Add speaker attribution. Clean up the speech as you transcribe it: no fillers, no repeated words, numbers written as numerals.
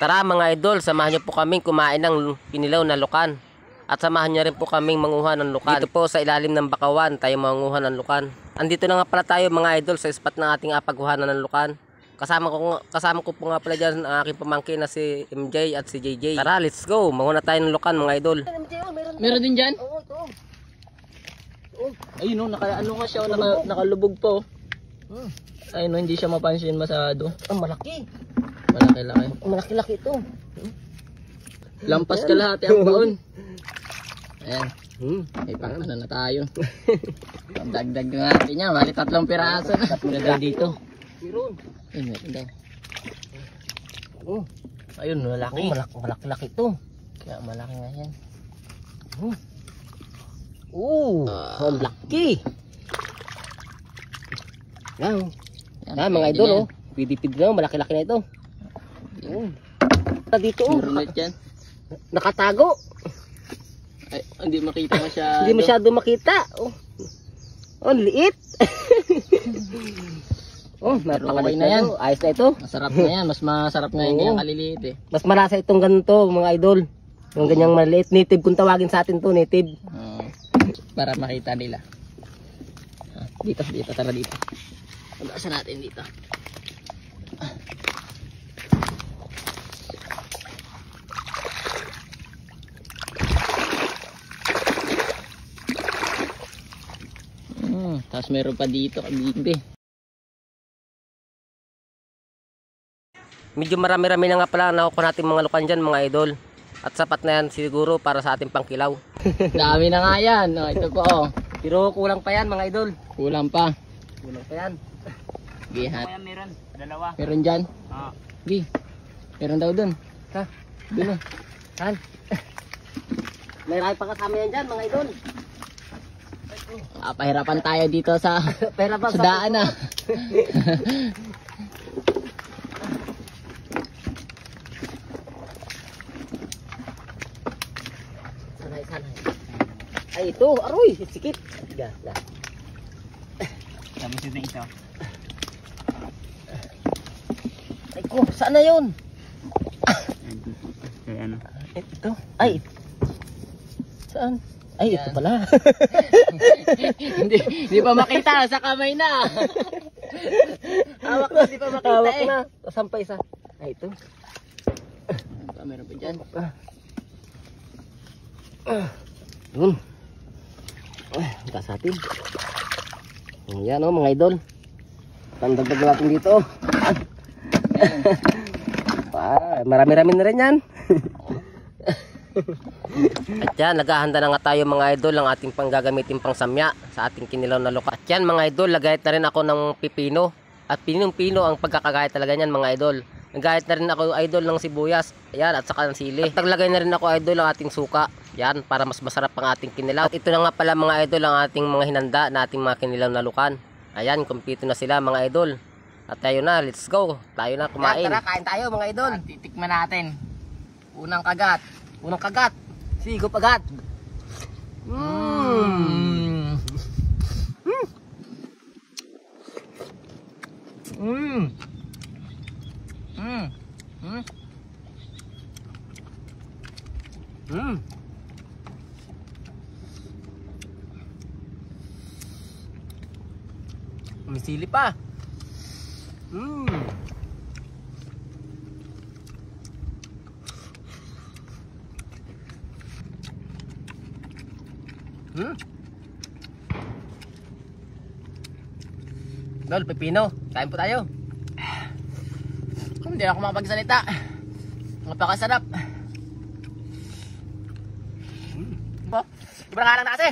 Speaker 1: Tara mga idol, samahan niyo po kaming kumain ng kinilaw na lukan. At samahan niyo rin po kaming manguha ng lukan. Dito po sa ilalim ng bakawan tayo manguha ng lukan. Andito na nga pala tayo mga idol sa spot ng ating pagkuhanan ng lukan. Kasama ko po nga pala dyan ang aking pamangkin na si MJ at si JJ. Tara, let's go. Manguha tayo ng lukan mga idol.
Speaker 2: Meron din dyan?
Speaker 3: Oo, ito.
Speaker 2: Ayun o, ano nga siya, nakalubog po. Ayun o, hindi siya mapansin masyado.
Speaker 3: Ang malaki.
Speaker 2: Malaki-laki.
Speaker 3: Malaki-laki ito.
Speaker 2: Lampas kalahati ang baon. Ayan. May pang ano na tayo. Dagdag na natin niya. Bali 3 piraso na. Meron daw dito.
Speaker 3: Meron.
Speaker 2: Ayun, meron daw.
Speaker 3: Oh.
Speaker 2: Ayun, malaki.
Speaker 3: Malaki-laki ito.
Speaker 2: Kaya malaki nga yan.
Speaker 3: Ang laki. Yan.
Speaker 2: Yan,
Speaker 3: Mga
Speaker 2: pwede
Speaker 3: idol,
Speaker 2: yan.
Speaker 3: pidipid na, malaki-laki na ito. Dito,
Speaker 2: Meron ulit yan.
Speaker 3: nakatago.
Speaker 2: Ay, hindi makita masyado.
Speaker 3: Hindi masyado makita. Ang liit.
Speaker 2: Okay na yan.
Speaker 3: Ayos na ito.
Speaker 2: Masarap na yan. Mas masarap na yan. Kaya kaliliit eh.
Speaker 3: Mas malasa itong ganito, mga idol. Yung ganyang maliit. Native kung tawagin sa atin to, native.
Speaker 2: Para makita nila. Dito, tara dito. Pag-asa natin dito. Tapos meron pa dito, kabimbi.
Speaker 1: Medyo marami-rami na nga pala nakukuha natin mga lukan dyan mga idol. At sapat na yan siguro para sa ating pangkilaw.
Speaker 2: Dami na nga yan. Ito po oh.
Speaker 3: Pero kulang pa yan, mga idol.
Speaker 2: Kulang pa.
Speaker 3: Kulang pa yan.
Speaker 2: Gihat.
Speaker 4: Meron, dalawa.
Speaker 2: Meron dyan. Gi. Meron daw dun.
Speaker 3: Ha?
Speaker 2: Dun oh.
Speaker 3: Saan? May rami pa kasama yan dyan, mga idol.
Speaker 2: Pahirapan tayo dito sa
Speaker 3: Pera pa
Speaker 2: sa daan ah.
Speaker 3: Sanay. Ay, ito. Aroy, sikit. Da.
Speaker 4: Tapos ito ito.
Speaker 3: Ay ko, saan na yun?
Speaker 4: Kaya ano?
Speaker 3: Ito. Ay. Saan? Ay, ito pala.
Speaker 2: Hindi pa makita sa kamay na.
Speaker 3: Hawak na, di pa makita. Hawak na. Sampay sa. Ay, ito.
Speaker 2: Meron pa dyan.
Speaker 3: Yun. Bukas natin. Yan o, mga idol. Pandagdag natin dito. Marami-rami na rin yan.
Speaker 1: At yan, naghahanda na nga tayo mga idol ang ating panggagamitin pang samya sa ating kinilaw na lukan. At yan mga idol, nagayat na rin ako ng pipino. At pinong-pino ang pagkakagayat talaga niyan mga idol. Nagayat na rin ako idol ng sibuyas. Ayan, at saka ng sili. At naglagay na rin ako idol ng ating suka. Yan, para mas masarap ang ating kinilaw. At ito na nga pala mga idol ang ating mga hinanda na ating mga kinilaw na lukan. Ayan, kumpleto na sila mga idol. At tayo na, let's go. Tayo na kumain.
Speaker 3: Tara, kain tayo mga idol.
Speaker 2: Titikman natin. Unang kagat.
Speaker 3: Unang kagat. Sigop agad. May sili pa.
Speaker 1: Dol, pipino. Kain po tayo.
Speaker 2: Hindi na ako makapagsalita. Napakasarap.
Speaker 3: Iba na nga lang na kasi.